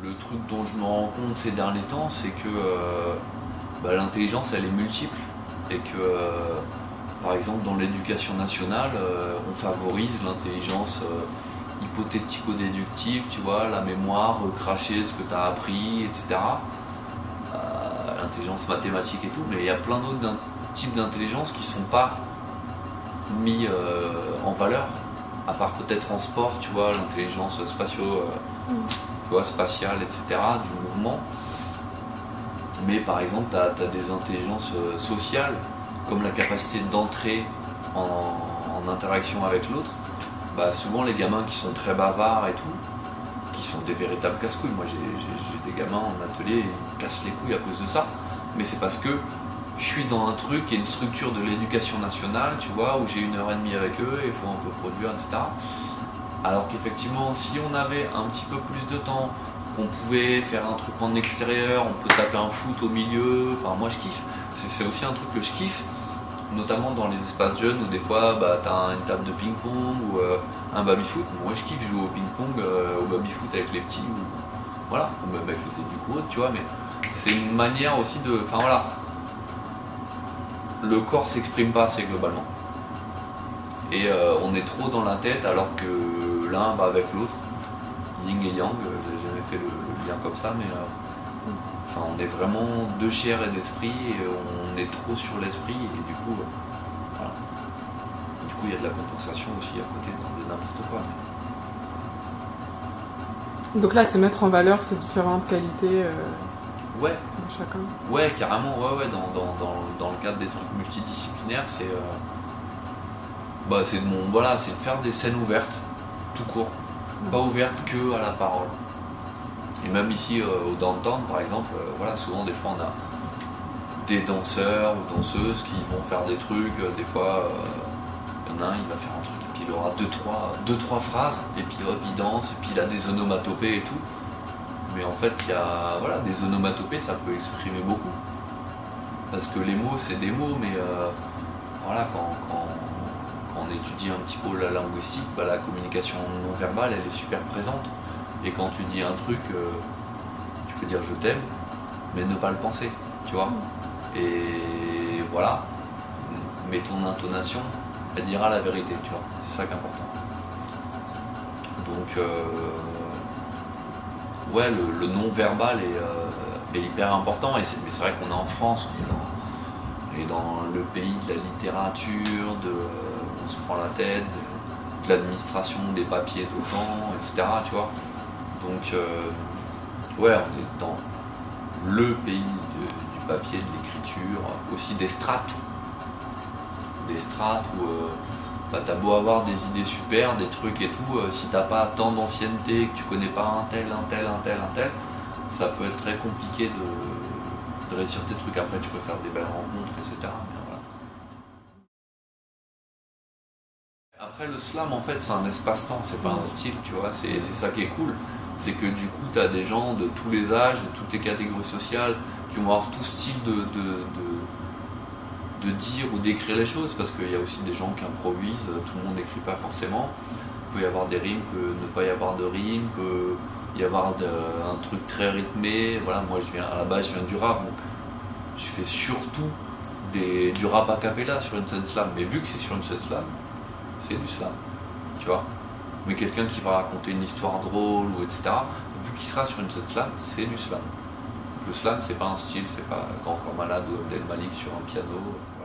le truc dont je me rends compte ces derniers temps, c'est que l'intelligence, elle est multiple. Et que, par exemple, dans l'éducation nationale, on favorise l'intelligence hypothético-déductive, tu vois, la mémoire, recracher ce que tu as appris, etc. L'intelligence mathématique et tout, mais il y a plein d'autres types d'intelligence qui ne sont pas mis en valeur, à part peut-être en sport, tu vois, l'intelligence spatiale, etc., du mouvement. Mais par exemple, tu as des intelligences sociales, comme la capacité d'entrer en interaction avec l'autre. Souvent, les gamins qui sont très bavards et tout, qui sont des véritables casse-couilles. Moi, j'ai des gamins en atelier, ils me cassent les couilles à cause de ça. Mais c'est parce que je suis dans un truc et une structure de l'éducation nationale, tu vois, où j'ai 1h30 avec eux, et il faut un peu produire, etc. Alors qu'effectivement, si on avait un petit peu plus de temps, qu'on pouvait faire un truc en extérieur, on peut taper un foot au milieu, enfin moi je kiffe. C'est aussi un truc que je kiffe, notamment dans les espaces jeunes où des fois t'as une table de ping-pong ou un baby-foot. Moi je kiffe jouer au ping-pong, au baby-foot avec les petits, ou même avec les éduques, tu vois, mais c'est une manière aussi de... Enfin voilà, le corps s'exprime pas assez globalement. Et on est trop dans la tête alors que l'un va avec l'autre, yin et yang, j'ai jamais fait le lien comme ça, mais on est vraiment de chair et d'esprit et on est trop sur l'esprit et du coup, voilà. Du coup il y a de la compensation aussi à côté de n'importe quoi. Donc là c'est mettre en valeur ces différentes qualités ouais. de chacun. Ouais, carrément, ouais, dans le cadre des trucs multidisciplinaires, c'est de faire des scènes ouvertes, tout court. Pas ouvertes que à la parole. Et même ici au downtown par exemple, souvent des fois on a des danseurs ou danseuses qui vont faire des trucs, des fois il y en a un, il va faire un truc et puis il aura deux trois phrases et puis hop il danse et puis il a des onomatopées et tout. Mais en fait il y a des onomatopées, ça peut exprimer beaucoup. Parce que les mots c'est des mots, mais quand on étudie un petit peu la linguistique, la communication non verbale elle est super présente. Et quand tu dis un truc, tu peux dire je t'aime, mais ne pas le penser, tu vois. Et voilà, mais ton intonation, elle dira la vérité, tu vois. C'est ça qui est important. Donc, le non verbal est hyper important. Mais c'est vrai qu'on est en France, on est dans le pays de la littérature, on se prend la tête, de l'administration, des papiers tout le temps, etc. Tu vois. Donc, on est dans le pays du papier, de l'écriture, aussi des strates. Des strates où t'as beau avoir des idées super, des trucs et tout, si t'as pas tant d'ancienneté, que tu connais pas un tel, ça peut être très compliqué de réussir tes trucs. Après, tu peux faire des belles rencontres, etc. Mais voilà. Après, le slam, en fait, c'est un espace-temps, c'est pas un style, tu vois, c'est ça qui est cool. C'est que du coup, tu as des gens de tous les âges, de toutes les catégories sociales, qui vont avoir tout style de dire ou d'écrire les choses, parce qu'il y a aussi des gens qui improvisent, tout le monde n'écrit pas forcément. Il peut y avoir des rimes, peut ne pas y avoir de rimes, peut y avoir un truc très rythmé. Voilà, moi à la base je viens du rap, donc je fais surtout du rap a cappella sur une scène slam, mais vu que c'est sur une scène slam, c'est du slam, tu vois. Mais quelqu'un qui va raconter une histoire drôle ou etc., vu qu'il sera sur une scène slam, c'est du slam. Le slam c'est pas un style, c'est pas Grand Corps Malade ou Abdel Malik sur un piano. Voilà.